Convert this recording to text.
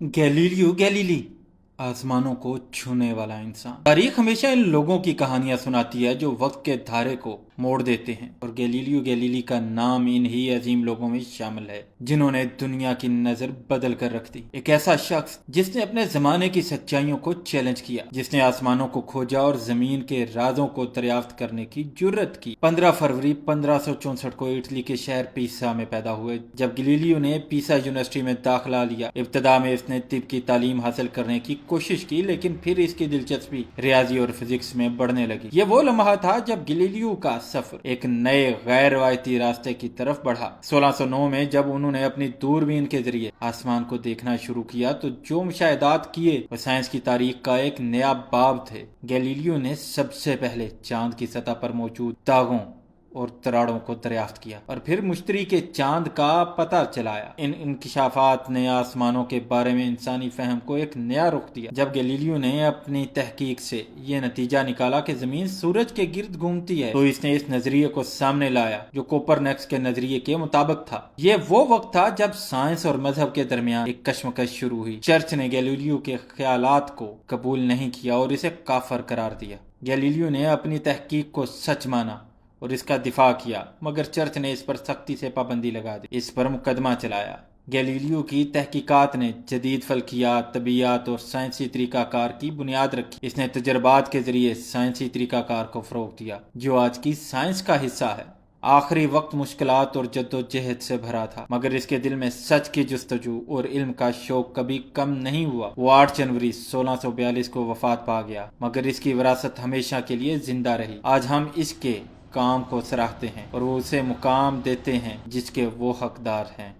Galileo Galilei, आसमानों को छूने वाला इंसान। तारीख हमेशा इन लोगों की कहानियां सुनाती है जो वक्त के धारे को मोड़ देते हैं, और गैलीलियो गैलीली का नाम इन ही अजीम लोगों में शामिल है जिन्होंने दुनिया की नजर बदल कर रख दी। एक ऐसा शख्स जिसने अपने जमाने की सच्चाइयों को चैलेंज किया, जिसने आसमानों को खोजा और जमीन के राजों को दरियाफ्त करने की जुर्रत की। 15 फरवरी 1564 को इटली के शहर पीसा में पैदा हुए। जब गैलीलियो ने पीसा यूनिवर्सिटी में दाखिला लिया, इब्तदा में इसने तिब की तालीम हासिल करने की कोशिश की, लेकिन फिर इसकी दिलचस्पी रियाजी और फिजिक्स में बढ़ने लगी। ये वो लम्हा था जब गैलीलियो का सफर एक नए गैर रवायती रास्ते की तरफ बढ़ा। 1609 में जब उन्होंने अपनी दूरबीन के जरिए आसमान को देखना शुरू किया तो जो मुशाहिदात किए वो साइंस की तारीख का एक नया बाब थे। गैलीलियो ने सबसे पहले चांद की सतह पर मौजूद दागों और तराड़ों को दरियाफ्त किया और फिर मुश्तरी के चांद का पता चलाया। इन इंकिशाफात ने आसमानों के बारे में इंसानी फहम को एक नया रुख दिया। जब गैलीलियो ने अपनी तहकीक से ये नतीजा निकाला कि जमीन सूरज के गिर्द घूमती है, तो इसने इस नजरिए को सामने लाया जो कोपरनिकस के नजरिए के मुताबिक था। ये वो वक्त था जब साइंस और मजहब के दरमियान एक कश्मकश शुरू हुई। चर्च ने गैलीलियो के ख्यालात को कबूल नहीं किया और इसे काफर करार दिया। गैलीलियो ने अपनी तहकीक को सच माना और इसका दिफा किया, मगर चर्च ने इस पर सख्ती से पाबंदी लगा दी, इस पर मुकदमा चलाया। गैलीलियो की तहकीकात ने जदीद फल्कियात, तबीयत और साइंसी तरीकाकार की बुनियाद रखी। इसने तजर्बात के जरिए साइंसी तरीकाकार को फरोग दिया जो आज की साइंस का हिस्सा है। आखिरी वक्त मुश्किलात और जद्दोजहद से भरा था, मगर इसके दिल में सच की जुस्तजू और इल्म का शौक कभी कम नहीं हुआ। वो 8 जनवरी 1642 को वफात पा गया, मगर इसकी विरासत हमेशा के लिए जिंदा रही। आज हम इसके काम को सराहते हैं और वो उसे मुकाम देते हैं जिसके वो हकदार हैं।